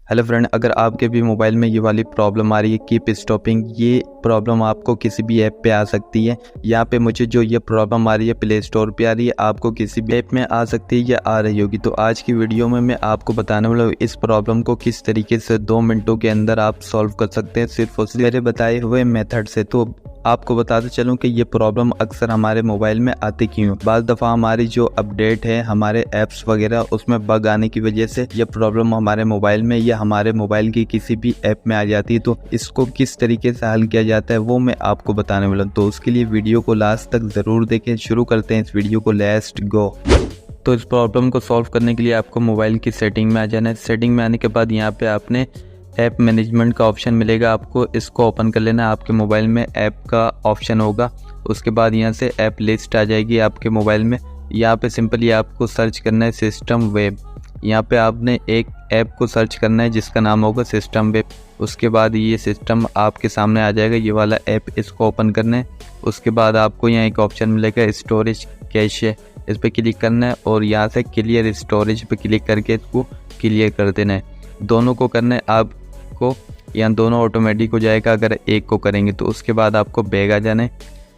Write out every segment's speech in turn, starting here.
Hello friend, अगर आपके भी मोबाइल में ये वाली प्रॉब्लम आ रही है कीप स्टॉपिंग, ये प्रॉब्लम आपको किसी भी ऐप पे आ सकती है। यहाँ पे मुझे जो ये प्रॉब्लम आ रही है प्ले स्टोर पे आ रही है, आपको किसी भी ऐप में आ सकती है या आ रही होगी। तो आज की वीडियो में मैं आपको बताने वाला हूँ इस प्रॉब्लम को किस तरीके से 2 मिनटों के अंदर आप सॉल्व कर सकते हैं सिर्फ और सिर्फ मेरे बताए हुए मेथड से। तो आपको बताते चलूँ कि ये प्रॉब्लम अक्सर हमारे मोबाइल में आती क्यों। बाज़ दफ़ा हमारी जो अपडेट है हमारे ऐप्स वगैरह उसमें बग आने की वजह से ये प्रॉब्लम हमारे मोबाइल में या हमारे मोबाइल की किसी भी ऐप में आ जाती है। तो इसको किस तरीके से हल किया जाता है वो मैं आपको बताने वाला हूँ। तो उसके लिए वीडियो को लास्ट तक ज़रूर देखें। शुरू करते हैं इस वीडियो को, लेट्स गो। तो इस प्रॉब्लम को सॉल्व करने के लिए आपको मोबाइल की सेटिंग में आ जाना है। सेटिंग में आने के बाद यहाँ पे आपने ऐप मैनेजमेंट का ऑप्शन मिलेगा, आपको इसको ओपन कर लेना है। आपके मोबाइल में ऐप का ऑप्शन होगा, उसके बाद यहाँ से ऐप लिस्ट आ जाएगी आपके मोबाइल में। यहाँ पे सिंपली आपको सर्च करना है सिस्टम वेब। यहाँ पे आपने एक ऐप को सर्च करना है जिसका नाम होगा सिस्टम वेब। उसके बाद ये सिस्टम आपके सामने आ जाएगा, ये वाला ऐप, इसको ओपन करना है। उसके बाद आपको यहाँ एक ऑप्शन मिलेगा स्टोरेज कैशे, इस पर क्लिक करना है और यहाँ से क्लियर स्टोरेज पे क्लिक करके इसको क्लियर कर देना है। दोनों को करना है आपको, यहाँ दोनों ऑटोमेटिक हो जाएगा अगर एक को करेंगे तो। उसके बाद आपको बैग आ जाना है।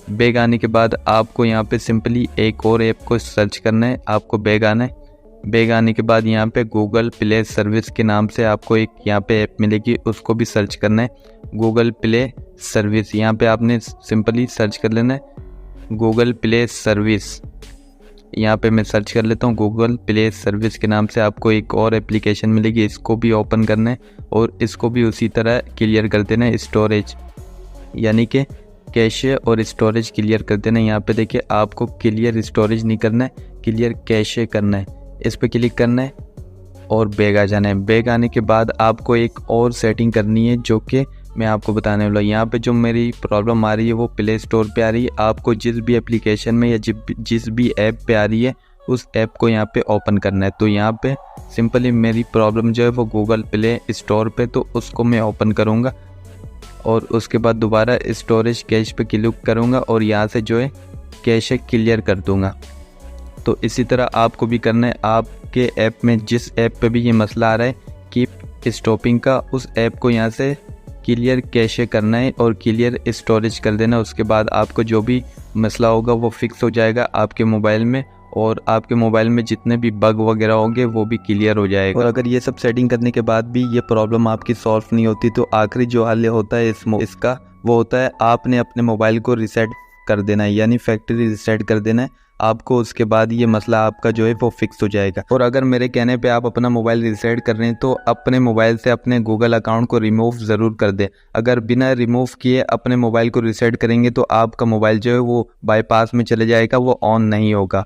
बैग आने के बाद आपको यहाँ पे सिंपली एक और ऐप को सर्च करना है, आपको बैग आना है। बैग आने के बाद यहाँ पे गूगल प्ले सर्विस के नाम से आपको एक यहाँ पे ऐप मिलेगी, उसको भी सर्च करना है। गूगल प्ले सर्विस, यहाँ पे आपने सिंपली सर्च कर लेना है गूगल प्ले सर्विस। यहाँ पे मैं सर्च कर लेता हूँ गूगल प्ले सर्विस के नाम से। आपको एक और एप्लीकेशन मिलेगी, इसको भी ओपन करना है और इसको भी उसी तरह क्लियर कर देना है स्टोरेज, यानी कि कैशे और स्टोरेज क्लियर कर देना है। यहाँ पे देखिए आपको क्लियर स्टोरेज नहीं करना है, क्लियर कैशे करना है। इस पर क्लिक करना है और बैग आ जाना है। बैग आने के बाद आपको एक और सेटिंग करनी है जो कि मैं आपको बताने वाला हूँ। यहाँ पे जो मेरी प्रॉब्लम आ रही है वो प्ले स्टोर पे आ रही है। आपको जिस भी एप्लीकेशन में या जिस भी ऐप पे आ रही है उस ऐप को यहाँ पे ओपन करना है। तो यहाँ पे सिंपली मेरी प्रॉब्लम जो है वो गूगल प्ले स्टोर पे, तो उसको मैं ओपन करूँगा और उसके बाद दोबारा स्टोरेज कैश पे क्लिक करूँगा और यहाँ से जो है कैशे क्लियर कर दूँगा। तो इसी तरह आपको भी करना है। आपके ऐप में जिस ऐप पे भी ये मसला आ रहा है कीप स्टॉपिंग का, उस ऐप को यहाँ से क्लियर कैशे करना है और क्लियर स्टोरेज कर देना। उसके बाद आपको जो भी मसला होगा वो फिक्स हो जाएगा आपके मोबाइल में और आपके मोबाइल में जितने भी बग वगैरह होंगे वो भी क्लियर हो जाएगा। और अगर ये सब सेटिंग करने के बाद भी ये प्रॉब्लम आपकी सॉल्व नहीं होती तो आखिरी जो हल होता है इसका वो होता है आपने अपने मोबाइल को रिसेट कर देना है, यानी फैक्ट्री रिसेट कर देना है आपको। उसके बाद ये मसला आपका जो है वो फिक्स हो जाएगा। और अगर मेरे कहने पे आप अपना मोबाइल रिसेट कर रहे हैं तो अपने मोबाइल से अपने गूगल अकाउंट को रिमूव ज़रूर कर दें। अगर बिना रिमूव किए अपने मोबाइल को रिसेट करेंगे तो आपका मोबाइल जो है वो बाईपास में चले जाएगा, वो ऑन नहीं होगा।